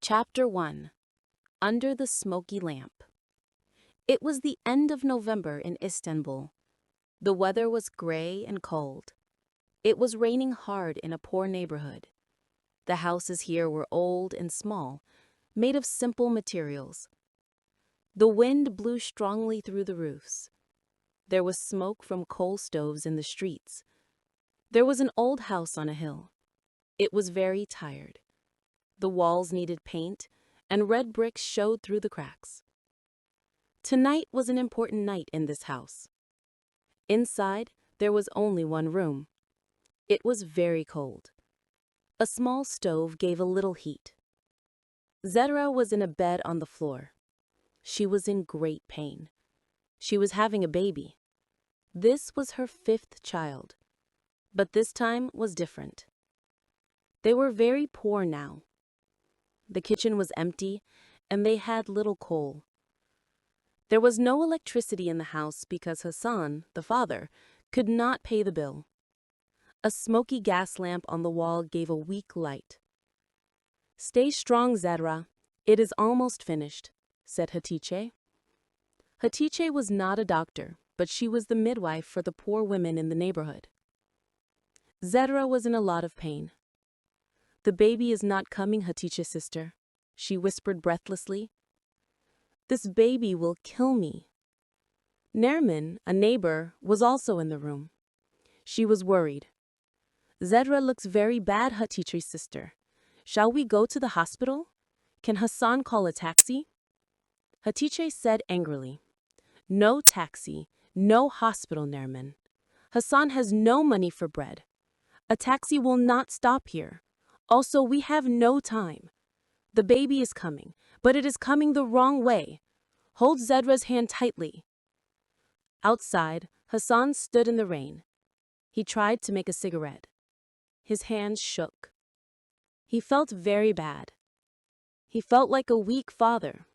Chapter 1. Under the Smoky Lamp. It was the end of November in Istanbul. The weather was gray and cold. It was raining hard in a poor neighborhood. The houses here were old and small, made of simple materials. The wind blew strongly through the roofs. There was smoke from coal stoves in the streets. There was an old house on a hill. It was very tired. The walls needed paint, and red bricks showed through the cracks. Tonight was an important night in this house. Inside, there was only one room. It was very cold. A small stove gave a little heat. Zehra was in a bed on the floor. She was in great pain. She was having a baby. This was her 5th child. But this time was different. They were very poor now. The kitchen was empty, and they had little coal. There was no electricity in the house because Hassan, the father, could not pay the bill. A smoky gas lamp on the wall gave a weak light. "Stay strong, Zehra. It is almost finished," said Hatice. Hatice was not a doctor, but she was the midwife for the poor women in the neighborhood. Zehra was in a lot of pain. "The baby is not coming, Hatice sister," she whispered breathlessly. "This baby will kill me." Nermin, a neighbor, was also in the room. She was worried. "Zehra looks very bad, Hatice's sister. Shall we go to the hospital? Can Hassan call a taxi?" Hatice said angrily, "No taxi, no hospital, Nermin. Hassan has no money for bread. A taxi will not stop here. Also, we have no time. The baby is coming, but it is coming the wrong way. Hold Zehra's hand tightly." Outside, Hassan stood in the rain. He tried to make a cigarette. His hands shook. He felt very bad. He felt like a weak father.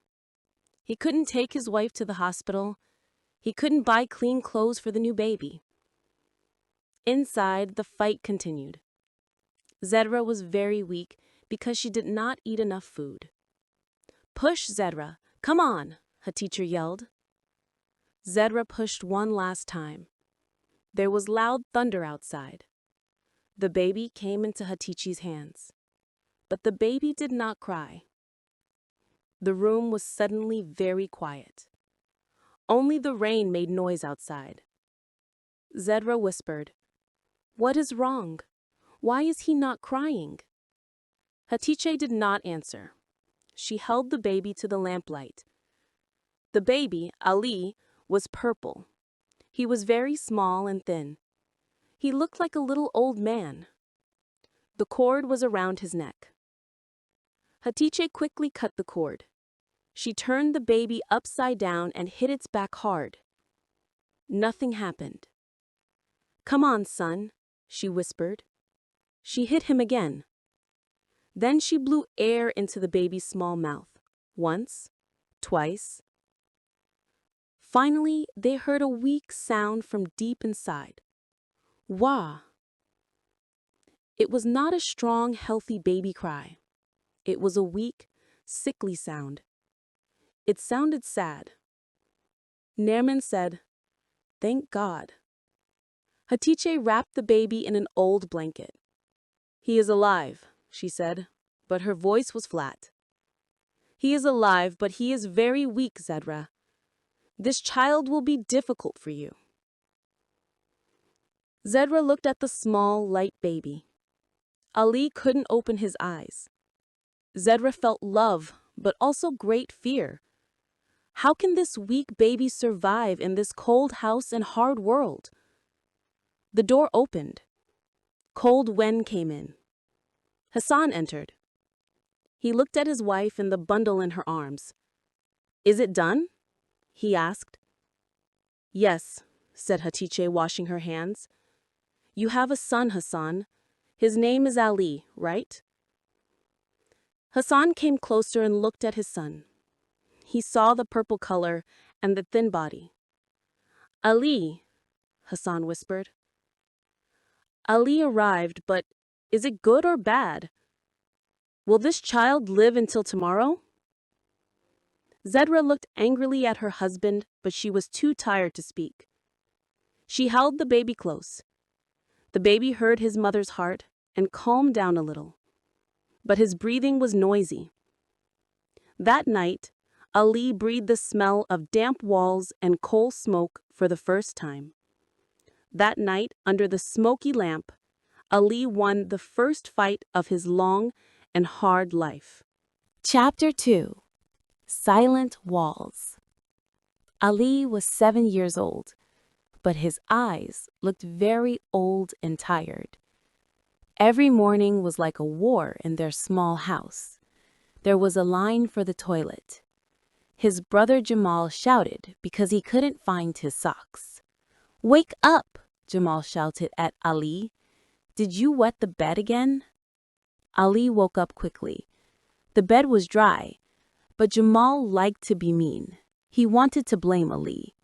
He couldn't take his wife to the hospital. He couldn't buy clean clothes for the new baby. Inside, the fight continued. Zehra was very weak because she did not eat enough food. "Push, Zehra! Come on!" Hatice yelled. Zehra pushed one last time. There was loud thunder outside. The baby came into Hatice's hands. But the baby did not cry. The room was suddenly very quiet. Only the rain made noise outside. Zehra whispered, "What is wrong? Why is he not crying?" Hatice did not answer. She held the baby to the lamplight. The baby, Ali, was purple. He was very small and thin. He looked like a little old man. The cord was around his neck. Hatice quickly cut the cord. She turned the baby upside down and hit its back hard. Nothing happened. "Come on, son," she whispered. She hit him again. Then she blew air into the baby's small mouth. Once, twice. Finally, they heard a weak sound from deep inside. Wah! It was not a strong, healthy baby cry. It was a weak, sickly sound. It sounded sad. Nermin said, "Thank God." Hatice wrapped the baby in an old blanket. "He is alive," she said, but her voice was flat. "He is alive, but he is very weak, Zehra. This child will be difficult for you." Zehra looked at the small, light baby. Ali couldn't open his eyes. Zehra felt love, but also great fear. How can this weak baby survive in this cold house and hard world? The door opened. Cold wind came in. Hassan entered. He looked at his wife and the bundle in her arms. "Is it done?" he asked. "Yes," said Hatice, washing her hands. "You have a son, Hassan. His name is Ali, right?" Hassan came closer and looked at his son. He saw the purple color and the thin body. "Ali," Hassan whispered. "Ali arrived, but is it good or bad?" Will this child live until tomorrow? Zedra looked angrily at her husband, but she was too tired to speak. She held the baby close. The baby heard his mother's heart and calmed down a little. But his breathing was noisy. That night, Ali breathed the smell of damp walls and coal smoke for the first time. That night, under the smoky lamp, Ali won the first fight of his long and hard life. Chapter 2. Silent Walls. Ali was 7 years old, but his eyes looked very old and tired. Every morning was like a war in their small house. There was a line for the toilet. His brother Jamal shouted because he couldn't find his socks. "Wake up!" Jamal shouted at Ali. "Did you wet the bed again?" Ali woke up quickly. The bed was dry, but Jamal liked to be mean. He wanted to blame Ali.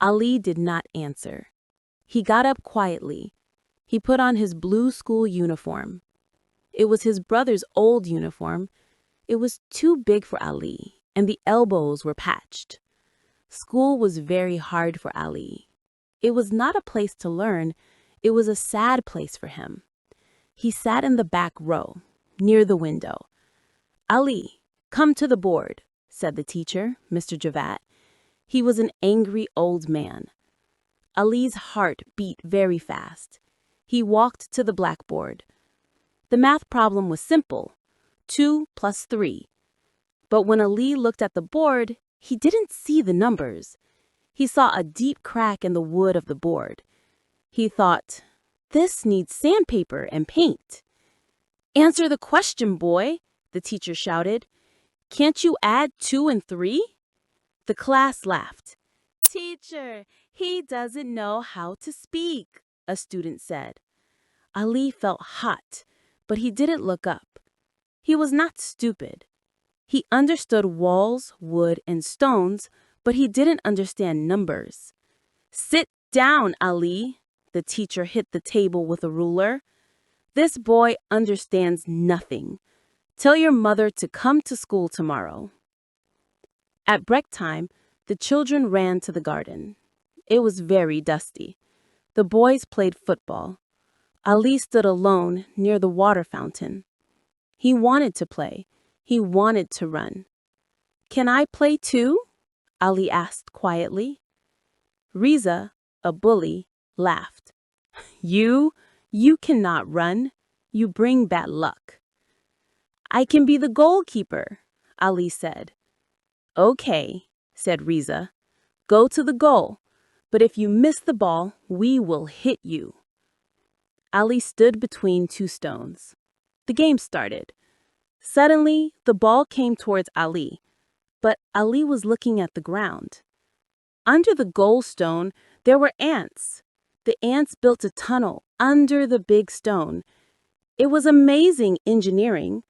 Ali did not answer. He got up quietly. He put on his blue school uniform. It was his brother's old uniform. It was too big for Ali, and the elbows were patched. School was very hard for Ali. It was not a place to learn. It was a sad place for him. He sat in the back row, near the window. "Ali, come to the board," said the teacher, Mr. Javat. He was an angry old man. Ali's heart beat very fast. He walked to the blackboard. The math problem was simple, 2 plus 3. But when Ali looked at the board, he didn't see the numbers. He saw a deep crack in the wood of the board. He thought, "This needs sandpaper and paint." "Answer the question, boy," the teacher shouted. "Can't you add 2 and 3? The class laughed. "Teacher, he doesn't know how to speak," a student said. Ali felt hot, but he didn't look up. He was not stupid. He understood walls, wood, and stones, but he didn't understand numbers. "Sit down, Ali," the teacher hit the table with a ruler. "This boy understands nothing. Tell your mother to come to school tomorrow." At break time, the children ran to the garden. It was very dusty. The boys played football. Ali stood alone near the water fountain. He wanted to play. He wanted to run. "Can I play too?" Ali asked quietly. Riza, a bully, laughed. You cannot run. You bring bad luck." "I can be the goalkeeper," Ali said. "Okay," said Riza. "Go to the goal, but if you miss the ball, we will hit you." Ali stood between 2 stones. The game started. Suddenly, the ball came towards Ali, but Ali was looking at the ground. Under the goal stone, there were ants. The ants built a tunnel under the big stone. It was amazing engineering.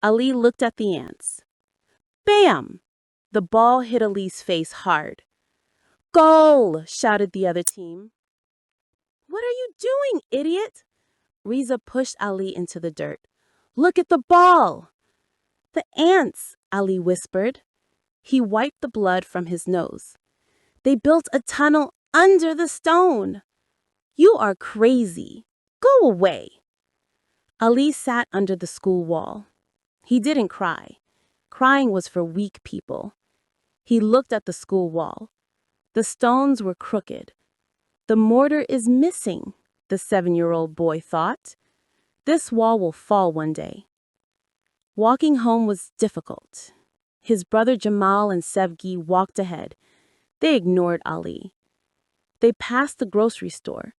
Ali looked at the ants. Bam! The ball hit Ali's face hard. "Goal!" shouted the other team. "What are you doing, idiot?" Riza pushed Ali into the dirt. "Look at the ball!" "The ants," Ali whispered. He wiped the blood from his nose. "They built a tunnel under the stone." "You are crazy. Go away." Ali sat under the school wall. He didn't cry. Crying was for weak people. He looked at the school wall. The stones were crooked. "The mortar is missing," the 7-year-old boy thought. "This wall will fall one day." Walking home was difficult. His brother Jamal and Sevgi walked ahead. They ignored Ali. They passed the grocery store.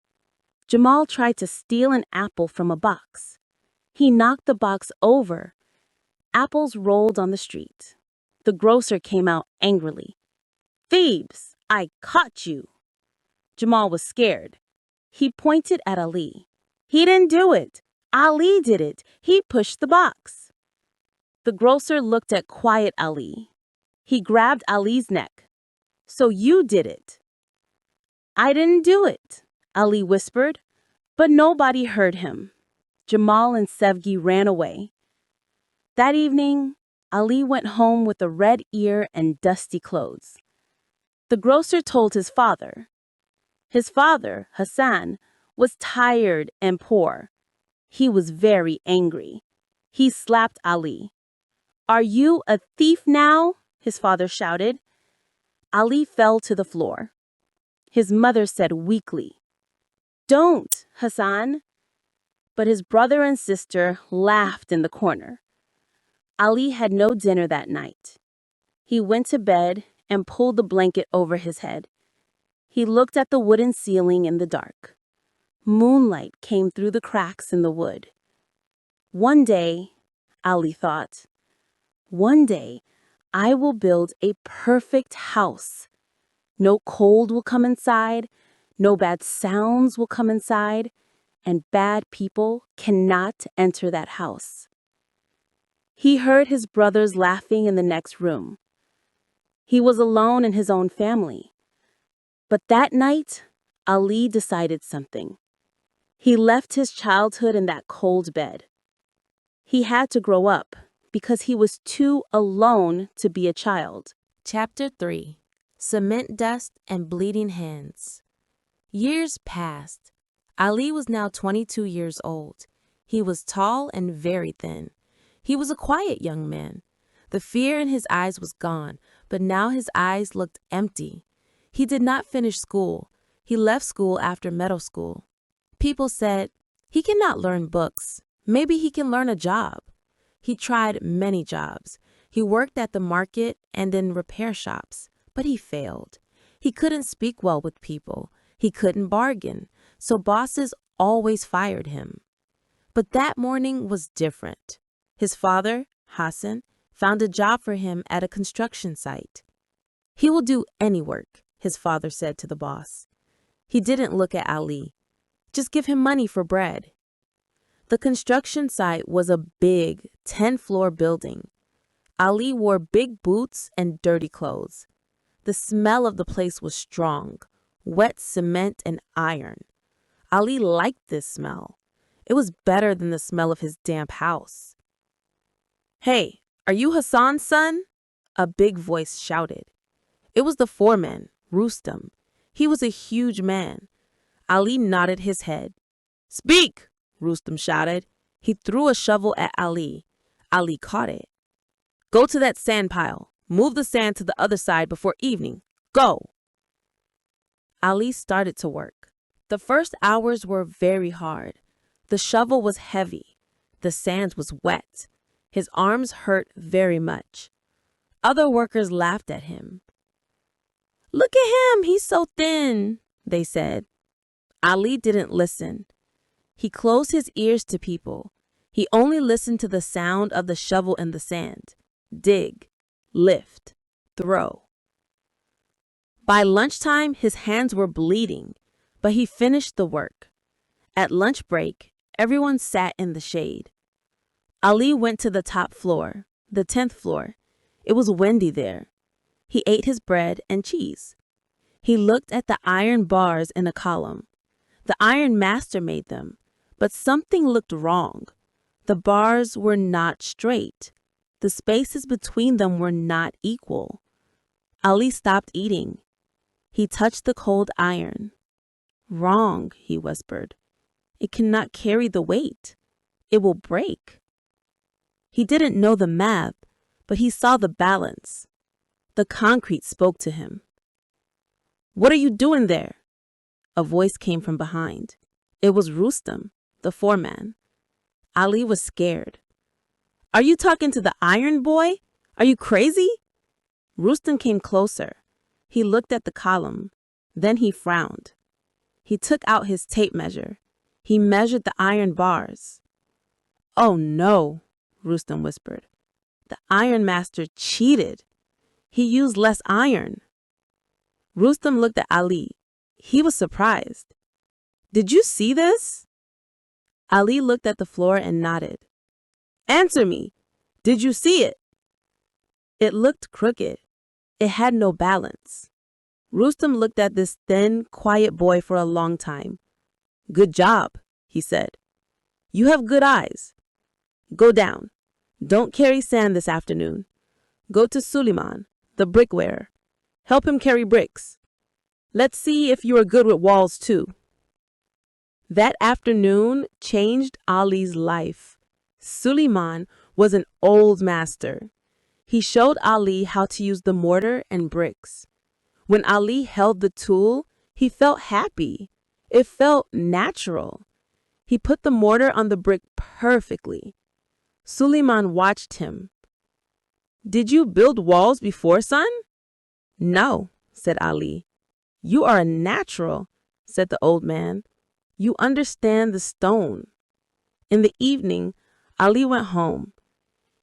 Jamal tried to steal an apple from a box. He knocked the box over. Apples rolled on the street. The grocer came out angrily. "Thieves! I caught you!" Jamal was scared. He pointed at Ali. "He didn't do it. Ali did it. He pushed the box." The grocer looked at quiet Ali. He grabbed Ali's neck. "So you did it." "I didn't do it," Ali whispered, but nobody heard him. Jamal and Sevgi ran away. That evening, Ali went home with a red ear and dusty clothes. The grocer told his father. His father, Hassan, was tired and poor. He was very angry. He slapped Ali. "Are you a thief now?" his father shouted. Ali fell to the floor. His mother said weakly, "Don't, Hassan." But his brother and sister laughed in the corner. Ali had no dinner that night. He went to bed and pulled the blanket over his head. He looked at the wooden ceiling in the dark. Moonlight came through the cracks in the wood. One day, Ali thought, one day I will build a perfect house. No cold will come inside, no bad sounds will come inside, and bad people cannot enter that house. He heard his brothers laughing in the next room. He was alone in his own family. But that night, Ali decided something. He left his childhood in that cold bed. He had to grow up because he was too alone to be a child. Chapter 3. Cement Dust and Bleeding Hands. Years passed. Ali was now 22 years old. He was tall and very thin. He was a quiet young man. The fear in his eyes was gone, but now his eyes looked empty. He did not finish school. He left school after middle school. People said, "He cannot learn books. Maybe he can learn a job." He tried many jobs. He worked at the market and in repair shops, but he failed. He couldn't speak well with people. He couldn't bargain, so bosses always fired him. But that morning was different. His father, Hassan, found a job for him at a construction site. "He will do any work," his father said to the boss. He didn't look at Ali. "Just give him money for bread." The construction site was a big 10-floor building. Ali wore big boots and dirty clothes. The smell of the place was strong, wet cement and iron. Ali liked this smell. It was better than the smell of his damp house. "Hey, are you Hassan's son?" a big voice shouted. It was the foreman, Rustam. He was a huge man. Ali nodded his head. "Speak!" Rustam shouted. He threw a shovel at Ali. Ali caught it. "Go to that sand pile. Move the sand to the other side before evening. Go!" Ali started to work. The first hours were very hard. The shovel was heavy. The sand was wet. His arms hurt very much. Other workers laughed at him. "Look at him, he's so thin," they said. Ali didn't listen. He closed his ears to people. He only listened to the sound of the shovel in the sand. Dig, lift, throw. By lunchtime, his hands were bleeding, but he finished the work. At lunch break, everyone sat in the shade. Ali went to the top floor, the 10th floor. It was windy there. He ate his bread and cheese. He looked at the iron bars in a column. The iron master made them, but something looked wrong. The bars were not straight. The spaces between them were not equal. Ali stopped eating. He touched the cold iron. "Wrong," he whispered. "It cannot carry the weight. It will break." He didn't know the math, but he saw the balance. The concrete spoke to him. "What are you doing there?" A voice came from behind. It was Rustam, the foreman. Ali was scared. "Are you talking to the iron boy? Are you crazy?" Rustam came closer. He looked at the column. Then he frowned. He took out his tape measure. He measured the iron bars. "Oh no," Rustam whispered. "The iron master cheated. He used less iron." Rustam looked at Ali. He was surprised. "Did you see this?" Ali looked at the floor and nodded. "Answer me. Did you see it?" It looked crooked. It had no balance. Rustam looked at this thin, quiet boy for a long time. "Good job," he said. "You have good eyes. Go down. Don't carry sand this afternoon. Go to Suleiman, the bricklayer. Help him carry bricks. Let's see if you are good with walls too. That afternoon changed Ali's life. Suleiman was an old master. He showed Ali how to use the mortar and bricks. When Ali held the tool, he felt happy. It felt natural. He put the mortar on the brick perfectly. Suleiman watched him. Did you build walls before, son? No, said Ali. You are a natural, said the old man. You understand the stone. In the evening, Ali went home.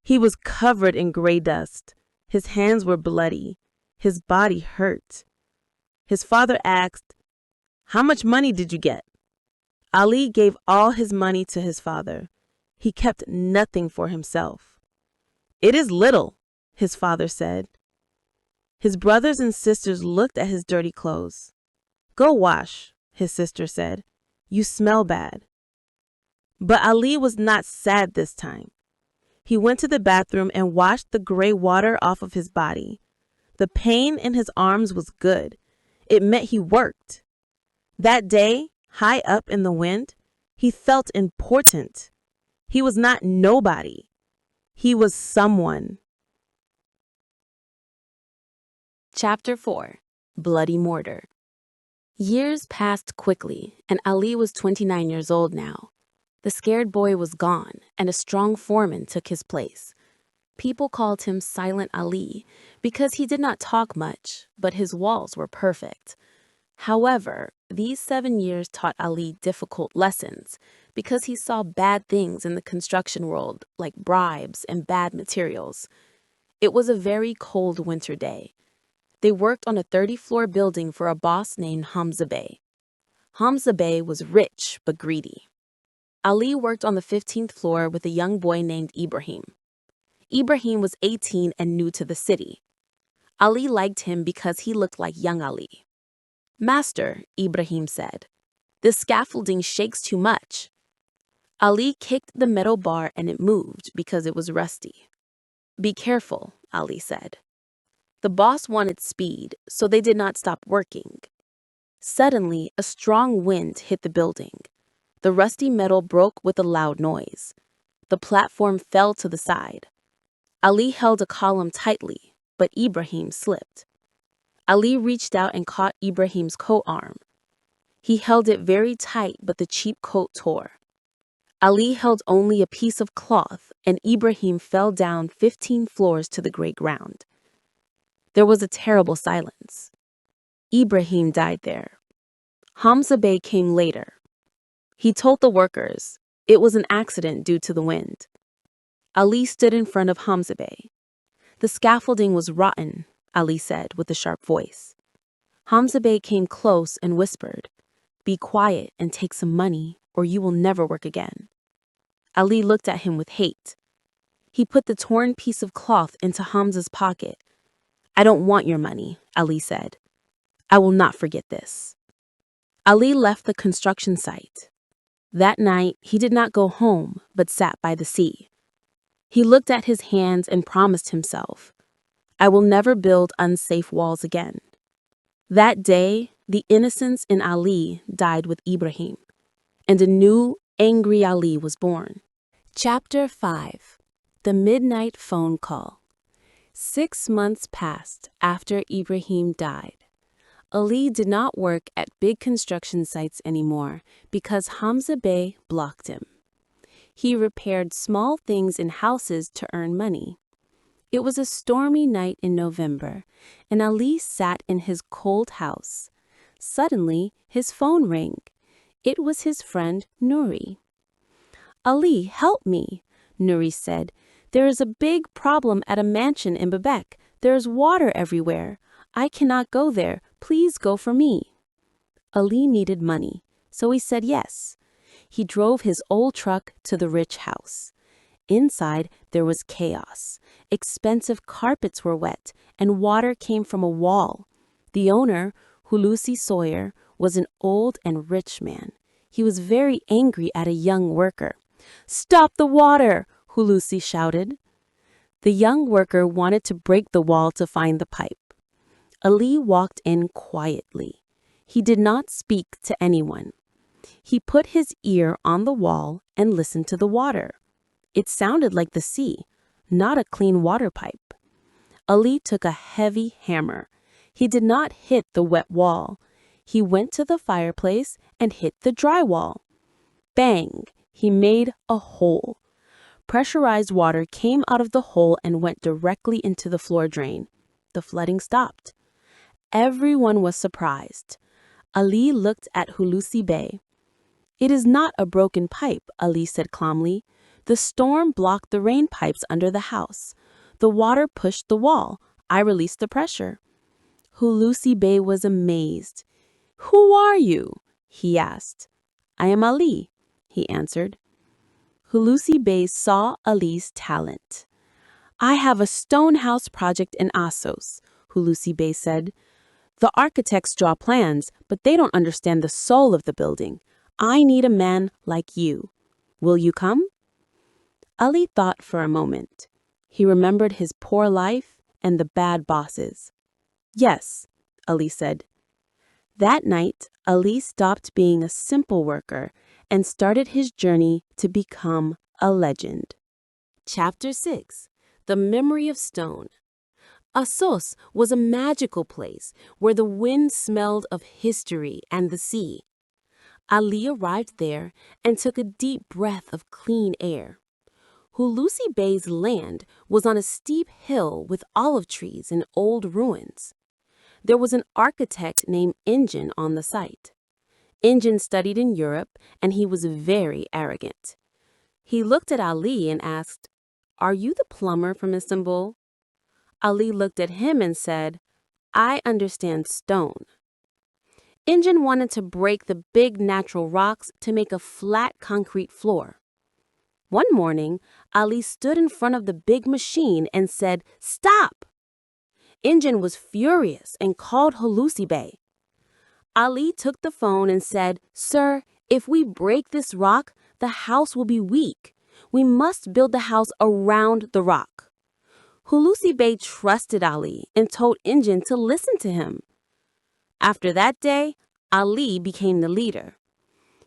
He was covered in gray dust. His hands were bloody. His body hurt. His father asked, "How much money did you get?" Ali gave all his money to his father. He kept nothing for himself. "It is little," his father said. His brothers and sisters looked at his dirty clothes. "Go wash," his sister said. "You smell bad." But Ali was not sad this time. He went to the bathroom and washed the gray water off of his body. The pain in his arms was good. It meant he worked. That day, high up in the wind, he felt important. He was not nobody. He was someone. Chapter 4. Bloody Mortar. Years passed quickly, and Ali was 29 years old now. The scared boy was gone, and a strong foreman took his place. People called him Silent Ali because he did not talk much, but his walls were perfect. However, these 7 years taught Ali difficult lessons because he saw bad things in the construction world, like bribes and bad materials. It was a very cold winter day. They worked on a 30-floor building for a boss named Hamza Bey. Hamza Bey was rich but greedy. Ali worked on the 15th floor with a young boy named Ibrahim. Ibrahim was 18 and new to the city. Ali liked him because he looked like young Ali. "Master," Ibrahim said, "this scaffolding shakes too much." Ali kicked the metal bar and it moved because it was rusty. "Be careful," Ali said. The boss wanted speed, so they did not stop working. Suddenly, a strong wind hit the building. The rusty metal broke with a loud noise. The platform fell to the side. Ali held a column tightly, but Ibrahim slipped. Ali reached out and caught Ibrahim's coat arm. He held it very tight, but the cheap coat tore. Ali held only a piece of cloth, and Ibrahim fell down 15 floors to the gray ground. There was a terrible silence. Ibrahim died there. Hamza Bey came later. He told the workers it was an accident due to the wind. Ali stood in front of Hamza Bey. "The scaffolding was rotten," Ali said with a sharp voice. Hamza Bey came close and whispered, "Be quiet and take some money, or you will never work again." Ali looked at him with hate. He put the torn piece of cloth into Hamza's pocket. "I don't want your money," Ali said. "I will not forget this." Ali left the construction site. That night, he did not go home, but sat by the sea. He looked at his hands and promised himself, "I will never build unsafe walls again." That day, the innocence in Ali died with Ibrahim, and a new, angry Ali was born. Chapter 5. The Midnight Phone Call. 6 months passed after Ibrahim died. Ali did not work at big construction sites anymore because Hamza Bey blocked him. He repaired small things in houses to earn money. It was a stormy night in November, and Ali sat in his cold house. Suddenly, his phone rang. It was his friend Nuri. "Ali, help me," Nuri said. "There is a big problem at a mansion in Bebek. There is water everywhere. I cannot go there. Please go for me." Ali needed money, so he said yes. He drove his old truck to the rich house. Inside, there was chaos. Expensive carpets were wet, and water came from a wall. The owner, Hulusi Sawyer, was an old and rich man. He was very angry at a young worker. "Stop the water!" Hulusi shouted. The young worker wanted to break the wall to find the pipe. Ali walked in quietly. He did not speak to anyone. He put his ear on the wall and listened to the water. It sounded like the sea, not a clean water pipe. Ali took a heavy hammer. He did not hit the wet wall. He went to the fireplace and hit the dry wall. Bang! He made a hole. Pressurized water came out of the hole and went directly into the floor drain. The flooding stopped. Everyone was surprised. Ali looked at Hulusi Bey. "It is not a broken pipe," Ali said calmly. "The storm blocked the rain pipes under the house. The water pushed the wall. I released the pressure." Hulusi Bey was amazed. "Who are you?" he asked. "I am Ali," he answered. Hulusi Bey saw Ali's talent. "I have a stone house project in Assos," Hulusi Bey said. "The architects draw plans, but they don't understand the soul of the building. I need a man like you. Will you come?" Ali thought for a moment. He remembered his poor life and the bad bosses. "Yes," Ali said. That night, Ali stopped being a simple worker and started his journey to become a legend. Chapter 6: The Memory of Stone. Assos was a magical place where the wind smelled of history and the sea. Ali arrived there and took a deep breath of clean air. Hulusi Bey's land was on a steep hill with olive trees and old ruins. There was an architect named Injin on the site. Injin studied in Europe, and he was very arrogant. He looked at Ali and asked, "Are you the plumber from Istanbul?" Ali looked at him and said, "I understand stone." Injin wanted to break the big natural rocks to make a flat concrete floor. One morning, Ali stood in front of the big machine and said, "Stop!" Injin was furious and called Hulusi Bey. Ali took the phone and said, "Sir, if we break this rock, the house will be weak. We must build the house around the rock." Hulusi Bey trusted Ali and told Injin to listen to him. After that day, Ali became the leader.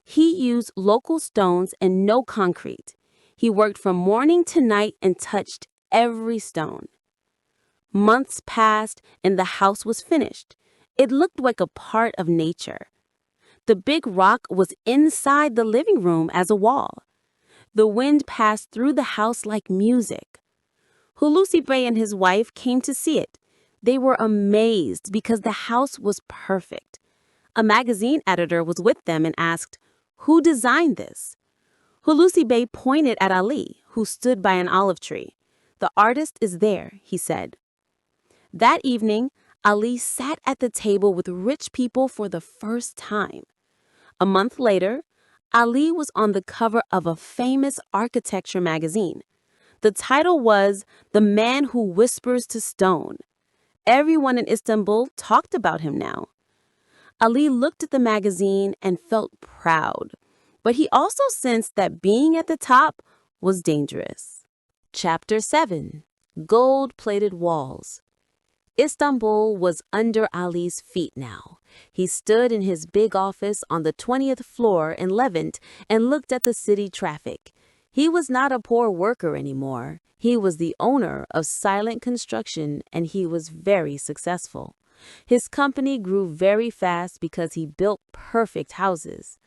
He used local stones and no concrete. He worked from morning to night and touched every stone. Months passed and the house was finished. It looked like a part of nature. The big rock was inside the living room as a wall. The wind passed through the house like music. Hulusi Bey and his wife came to see it. They were amazed because the house was perfect. A magazine editor was with them and asked, "Who designed this?" Hulusi Bey pointed at Ali, who stood by an olive tree. "The artist is there," he said. That evening, Ali sat at the table with rich people for the first time. A month later, Ali was on the cover of a famous architecture magazine. The title was "The Man Who Whispers to Stone." Everyone in Istanbul talked about him now. Ali looked at the magazine and felt proud, but he also sensed that being at the top was dangerous. Chapter 7: Gold-Plated Walls. Istanbul was under Ali's feet now. He stood in his big office on the 20th floor in Levant and looked at the city traffic. He was not a poor worker anymore. He was the owner of Silent Construction, and he was very successful. His company grew very fast because he built perfect houses.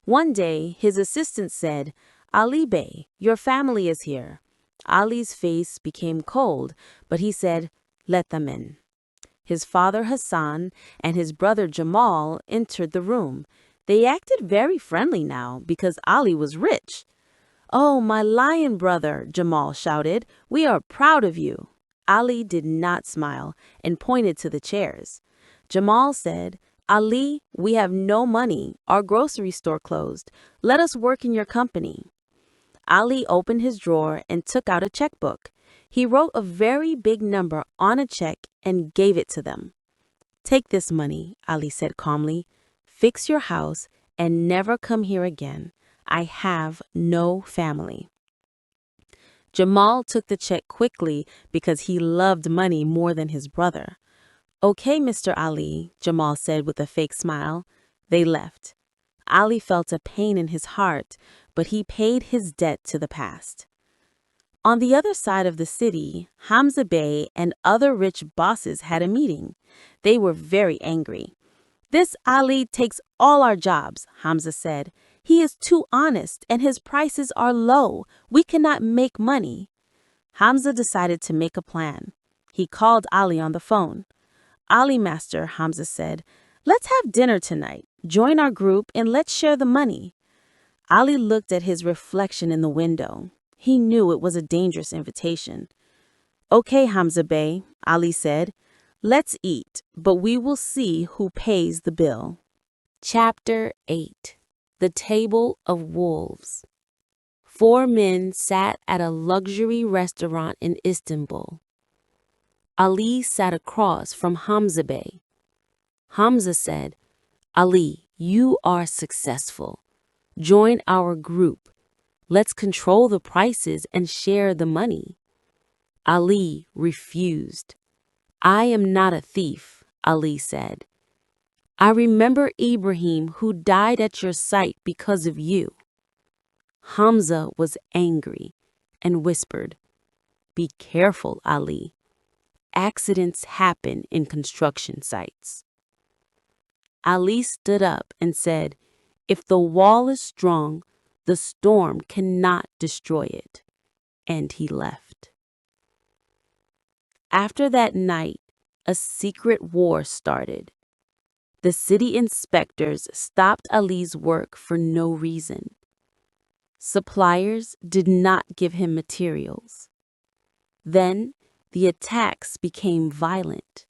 One day, his assistant said, "Ali Bey, your family is here." Ali's face became cold, but he said, "Let them in." His father Hassan and his brother Jamal entered the room. They acted very friendly now because Ali was rich. "Oh, my lion brother," Jamal shouted, "we are proud of you." Ali did not smile and pointed to the chairs. Jamal said, "Ali, we have no money. Our grocery store closed. Let us work in your company." Ali opened his drawer and took out a checkbook. He wrote a very big number on a check and gave it to them. "Take this money," Ali said calmly. "Fix your house and never come here again. I have no family." Jamal took the check quickly because he loved money more than his brother. "Okay, Mr. Ali," Jamal said with a fake smile. They left. Ali felt a pain in his heart, but he paid his debt to the past. On the other side of the city, Hamza Bey and other rich bosses had a meeting. They were very angry. "This Ali takes all our jobs," Hamza said. "He is too honest and his prices are low. We cannot make money." Hamza decided to make a plan. He called Ali on the phone. "Ali Master," Hamza said, "let's have dinner tonight. Join our group and let's share the money." Ali looked at his reflection in the window. He knew it was a dangerous invitation. "Okay, Hamza Bey," Ali said. "Let's eat, but we will see who pays the bill." Chapter 8. The Table of Wolves. 4 men sat at a luxury restaurant in Istanbul. Ali sat across from Hamza Bey. Hamza said, "Ali, you are successful. Join our group. Let's control the prices and share the money." Ali refused. "I am not a thief," Ali said. "I remember Ibrahim who died at your site because of you." Hamza was angry and whispered, "Be careful, Ali. Accidents happen in construction sites." Ali stood up and said, "If the wall is strong, the storm cannot destroy it." And he left. After that night, a secret war started. The city inspectors stopped Ali's work for no reason. Suppliers did not give him materials. Then the attacks became violent.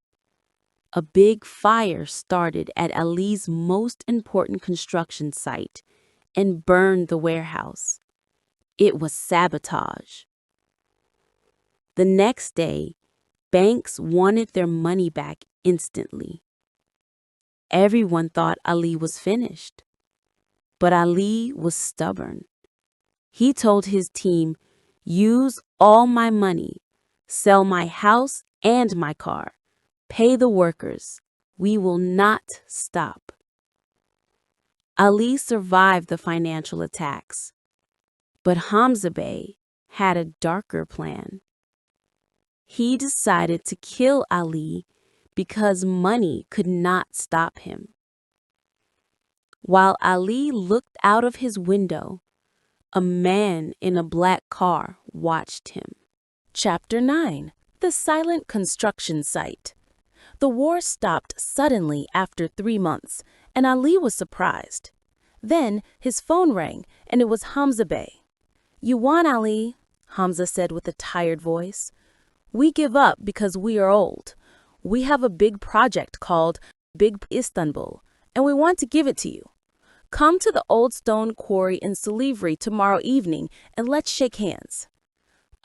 A big fire started at Ali's most important construction site and burned the warehouse. It was sabotage. The next day, banks wanted their money back instantly. Everyone thought Ali was finished. But Ali was stubborn. He told his team, "Use all my money, sell my house and my car, pay the workers. We will not stop." Ali survived the financial attacks. But Hamza Bey had a darker plan. He decided to kill Ali because money could not stop him. While Ali looked out of his window, a man in a black car watched him. Chapter 9. The Silent Construction Site. The war stopped suddenly after 3 months, and Ali was surprised. Then his phone rang, and it was Hamza Bey. "You won, Ali," Hamza said with a tired voice. "We give up because we are old. We have a big project called Big Istanbul, and we want to give it to you. Come to the old stone quarry in Silivri tomorrow evening and let's shake hands."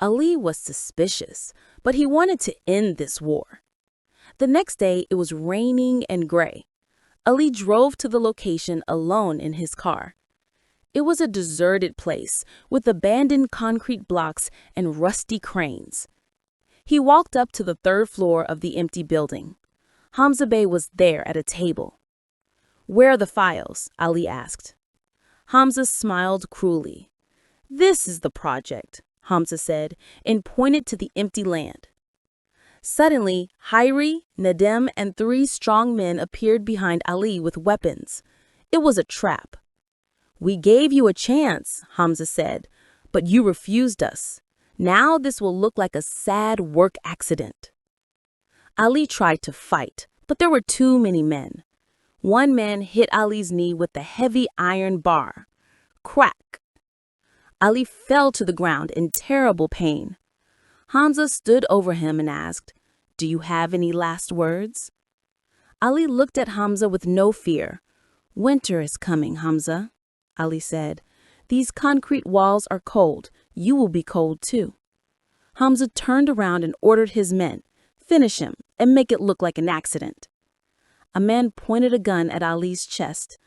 Ali was suspicious, but he wanted to end this war. The next day, it was raining and gray. Ali drove to the location alone in his car. It was a deserted place with abandoned concrete blocks and rusty cranes. He walked up to the 3rd floor of the empty building. Hamza Bey was there at a table. "Where are the files?" Ali asked. Hamza smiled cruelly. "This is the project," Hamza said, and pointed to the empty land. Suddenly, Hairi, Nadem, and 3 strong men appeared behind Ali with weapons. It was a trap. "We gave you a chance," Hamza said, "but you refused us. Now this will look like a sad work accident." Ali tried to fight, but there were too many men. One man hit Ali's knee with a heavy iron bar. Crack! Ali fell to the ground in terrible pain. Hamza stood over him and asked, "Do you have any last words?" Ali looked at Hamza with no fear. "Winter is coming, Hamza," Ali said. "These concrete walls are cold. You will be cold too." Hamza turned around and ordered his men, "Finish him and make it look like an accident." A man pointed a gun at Ali's chest.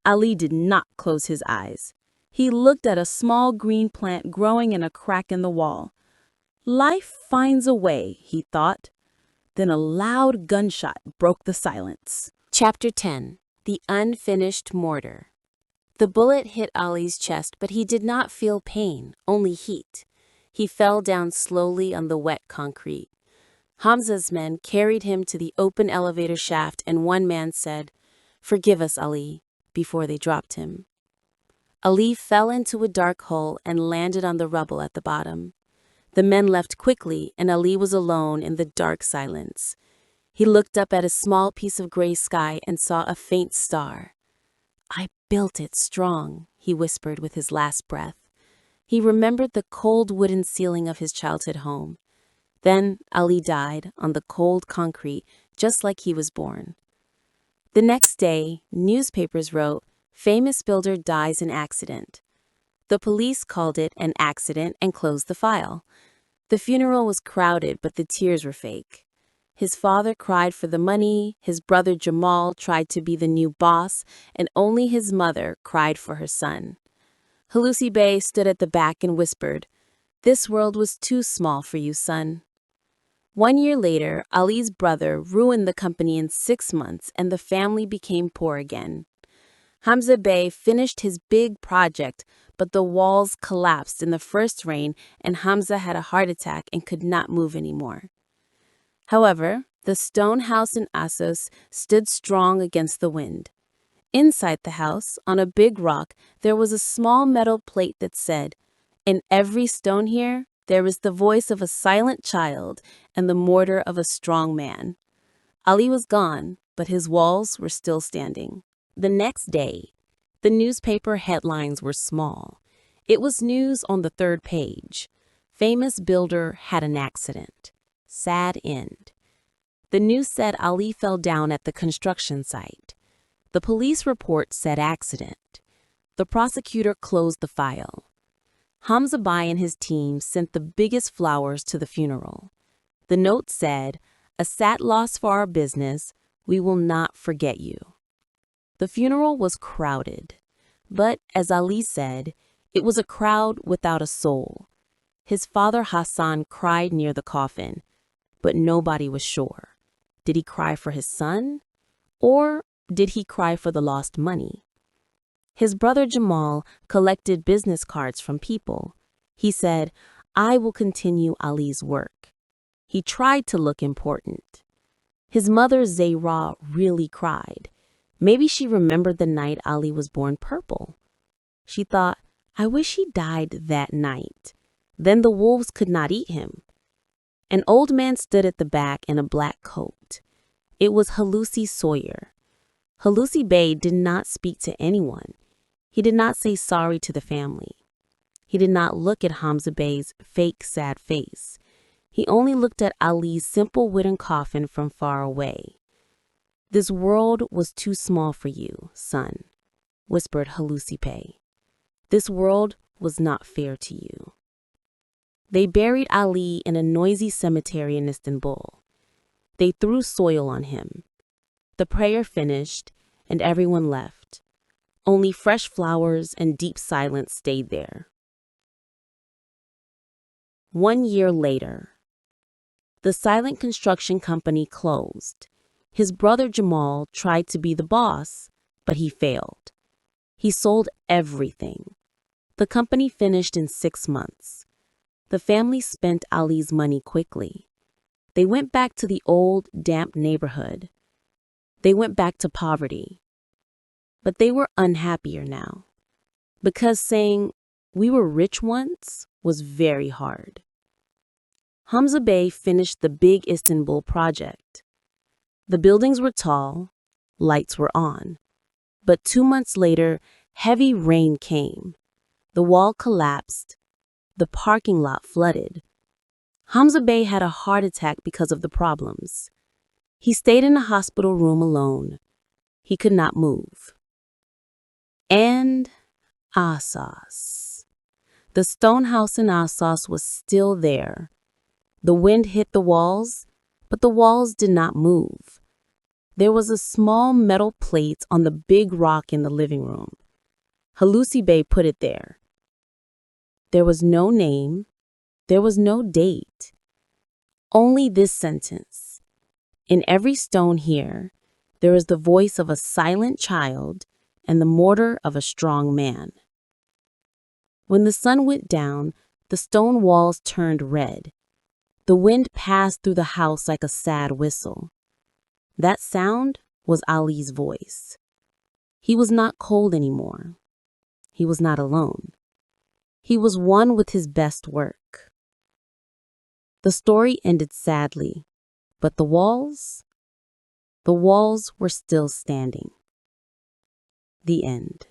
Ali did not close his eyes. He looked at a small green plant growing in a crack in the wall. Life finds a way, he thought. Then a loud gunshot broke the silence. Chapter 10. The Unfinished Mortar. The bullet hit Ali's chest, but he did not feel pain, only heat. He fell down slowly on the wet concrete. Hamza's men carried him to the open elevator shaft, and one man said, "Forgive us, Ali," before they dropped him. Ali fell into a dark hole and landed on the rubble at the bottom. The men left quickly, and Ali was alone in the dark silence. He looked up at a small piece of gray sky and saw a faint star. "I built it strong," he whispered with his last breath. He remembered the cold wooden ceiling of his childhood home. Then Ali died on the cold concrete, just like he was born. The next day, newspapers wrote, "Famous builder dies in accident." The police called it an accident and closed the file. The funeral was crowded, but the tears were fake. His father cried for the money, his brother Jamal tried to be the new boss, and only his mother cried for her son. Halusi Bey stood at the back and whispered, "This world was too small for you, son." 1 year later, Ali's brother ruined the company in 6 months, and the family became poor again. Hamza Bey finished his big project, but the walls collapsed in the first rain, and Hamza had a heart attack and could not move anymore. However, the stone house in Assos stood strong against the wind. Inside the house, on a big rock, there was a small metal plate that said, "In every stone here, there is the voice of a silent child and the mortar of a strong man." Ali was gone, but his walls were still standing. The next day, the newspaper headlines were small. It was news on the third page. Famous builder had an accident. Sad end. The news said Ali fell down at the construction site. The police report said accident. The prosecutor closed the file. Hamza Bey and his team sent the biggest flowers to the funeral. The note said, "A sad loss for our business. We will not forget you." The funeral was crowded, but as Ali said, it was a crowd without a soul. His father Hassan cried near the coffin, but nobody was sure. Did he cry for his son, or did he cry for the lost money? His brother Jamal collected business cards from people. He said, "I will continue Ali's work." He tried to look important. His mother Zahra really cried. Maybe she remembered the night Ali was born purple. She thought, "I wish he died that night. Then the wolves could not eat him." An old man stood at the back in a black coat. It was Halusi Sawyer. Halusi Bey did not speak to anyone. He did not say sorry to the family. He did not look at Hamza Bey's fake sad face. He only looked at Ali's simple wooden coffin from far away. "This world was too small for you, son," whispered Halusi Bey. "This world was not fair to you." They buried Ali in a noisy cemetery in Istanbul. They threw soil on him. The prayer finished, and everyone left. Only fresh flowers and deep silence stayed there. 1 year later, the silent construction company closed. His brother Jamal tried to be the boss, but he failed. He sold everything. The company finished in 6 months. The family spent Ali's money quickly. They went back to the old, damp neighborhood. They went back to poverty. But they were unhappier now, because saying, "We were rich once," was very hard. Hamza Bey finished the big Istanbul project. The buildings were tall, lights were on. But 2 months later, heavy rain came. The wall collapsed. The parking lot flooded. Hamza Bey had a heart attack because of the problems. He stayed in a hospital room alone. He could not move. And Assos. The stone house in Assos was still there. The wind hit the walls, but the walls did not move. There was a small metal plate on the big rock in the living room. Halusi Bey put it there. There was no name, There was no date, only this sentence. In every stone here, there is the voice of a silent child and the mortar of a strong man. When the sun went down, the stone walls turned red. The wind passed through the house like a sad whistle. That sound was Ali's voice. He was not cold anymore. He was not alone. He was one with his best work. The story ended sadly, but the walls were still standing. The end.